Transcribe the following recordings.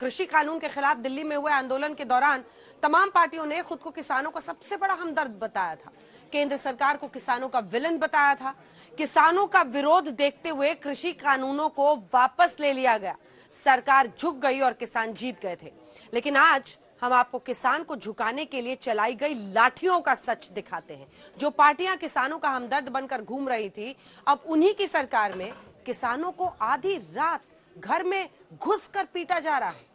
कृषि कानून के खिलाफ दिल्ली में हुए आंदोलन के दौरान तमाम पार्टियों ने खुद को किसानों का सबसे बड़ा हमदर्द बताया था। केंद्र सरकार को किसानों का विलन बताया था। किसानों का विरोध देखते हुए कृषि कानूनों को वापस ले लिया गया। सरकार झुक गई और किसान जीत गए थे। लेकिन आज हम आपको किसान को झुकाने के लिए चलाई गई लाठियों का सच दिखाते हैं। जो पार्टियां किसानों का हमदर्द बनकर घूम रही थी, अब उन्हीं की सरकार में किसानों को आधी रात घर में घुसकर पीटा जा रहा है।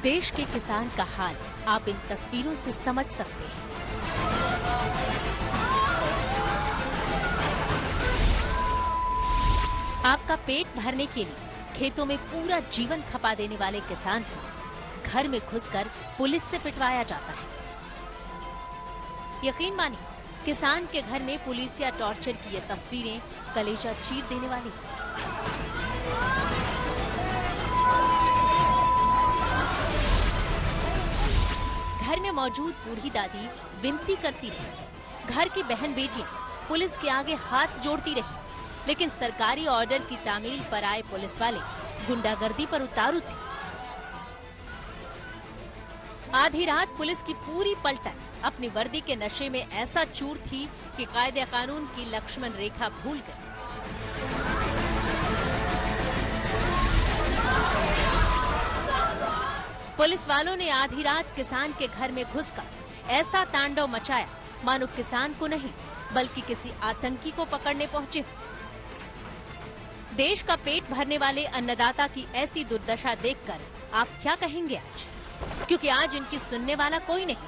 देश के किसान का हाल आप इन तस्वीरों से समझ सकते हैं। आपका पेट भरने के लिए खेतों में पूरा जीवन खपा देने वाले किसान को घर में घुसकर पुलिस से पिटवाया जाता है। यकीन मानिए, किसान के घर में पुलिस या टॉर्चर की ये तस्वीरें कलेजा चीर देने वाली है। घर में मौजूद बूढ़ी दादी विनती करती रही, घर की बहन बेटियां पुलिस के आगे हाथ जोड़ती रही, लेकिन सरकारी ऑर्डर की तामील पर आए पुलिस वाले गुंडागर्दी पर उतारू थे। आधी रात पुलिस की पूरी पलटन अपनी वर्दी के नशे में ऐसा चूर थी कि कायदे कानून की लक्ष्मण रेखा भूल गई। पुलिस वालों ने आधी रात किसान के घर में घुसकर ऐसा तांडव मचाया मानो किसान को नहीं बल्कि किसी आतंकी को पकड़ने पहुंचे। देश का पेट भरने वाले अन्नदाता की ऐसी दुर्दशा देखकर आप क्या कहेंगे आज? क्योंकि आज इनकी सुनने वाला कोई नहीं है।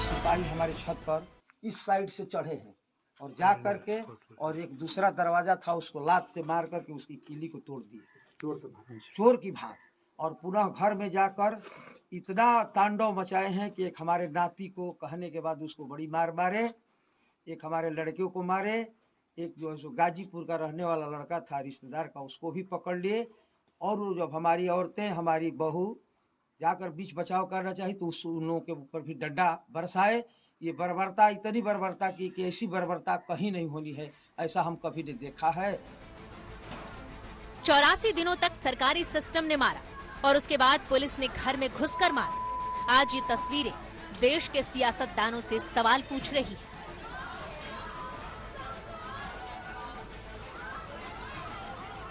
सिपाही हमारे छत पर इस साइड से चढ़े हैं और जा करके और एक दूसरा दरवाजा था उसको लात से मार करके उसकी कीली को तोड़ दिए। चोर की भाग। और पुनः घर में जाकर इतना तांडव मचाए हैं कि एक हमारे नाती को कहने के बाद उसको बड़ी मार मारे, एक हमारे लड़कियों को मारे, एक जो है सो गाजीपुर का रहने वाला लड़का था रिश्तेदार का उसको भी पकड़ लिए। और वो जब हमारी औरतें हमारी बहू जाकर बीच बचाव करना चाहिए तो उन लोगों के ऊपर भी डंडा बरसाए। ये बर्बरता इतनी बर्बरता की कि ऐसी बर्बरता कहीं नहीं होनी है, ऐसा हम कभी नहीं देखा है। 84 दिनों तक सरकारी सिस्टम ने मारा और उसके बाद पुलिस ने घर में घुसकर मारा। आज ये तस्वीरें देश के सियासतदानों से सवाल पूछ रही है।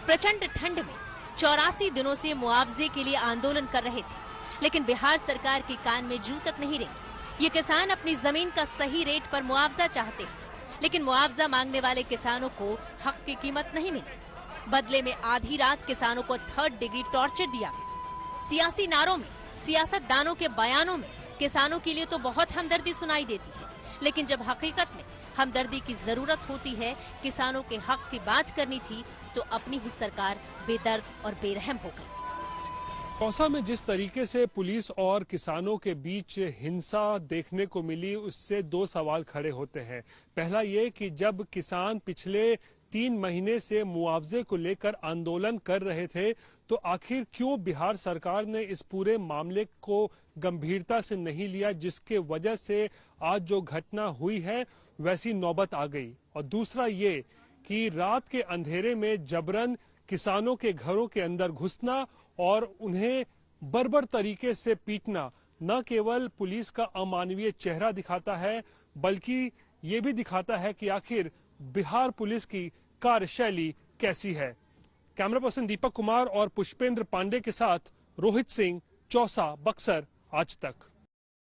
प्रचंड ठंड में 84 दिनों से मुआवजे के लिए आंदोलन कर रहे थे, लेकिन बिहार सरकार के कान में जू तक नहीं रही। ये किसान अपनी जमीन का सही रेट पर मुआवजा चाहते हैं, लेकिन मुआवजा मांगने वाले किसानों को हक की कीमत नहीं मिली। बदले में आधी रात किसानों को 3rd डिग्री टॉर्चर दिया गया। सियासी नारों में, सियासतदानों के बयानों में किसानों के लिए तो बहुत हमदर्दी सुनाई देती है, लेकिन जब हकीकत में हमदर्दी की जरूरत होती है, किसानों के हक की बात करनी थी, तो अपनी ही सरकार बेदर्द और बेरहम हो गई। दौसा में जिस तरीके से पुलिस और किसानों के बीच हिंसा देखने को मिली, उससे 2 सवाल खड़े होते हैं। पहला ये कि जब किसान पिछले 3 महीने से मुआवजे को लेकर आंदोलन कर रहे थे, तो आखिर क्यों बिहार सरकार ने इस पूरे मामले को गंभीरता से नहीं लिया, जिसके वजह से आज जो घटना हुई है वैसी नौबत आ गई। और दूसरा ये कि रात के अंधेरे में जबरन किसानों के घरों के अंदर घुसना और उन्हें बर्बर तरीके से पीटना न केवल पुलिस का अमानवीय चेहरा दिखाता है, बल्कि ये भी दिखाता है कि आखिर बिहार पुलिस की कार्यशैली कैसी है। कैमरा पर्सन दीपक कुमार और पुष्पेंद्र पांडे के साथ रोहित सिंह, चौसा, बक्सर, आज तक।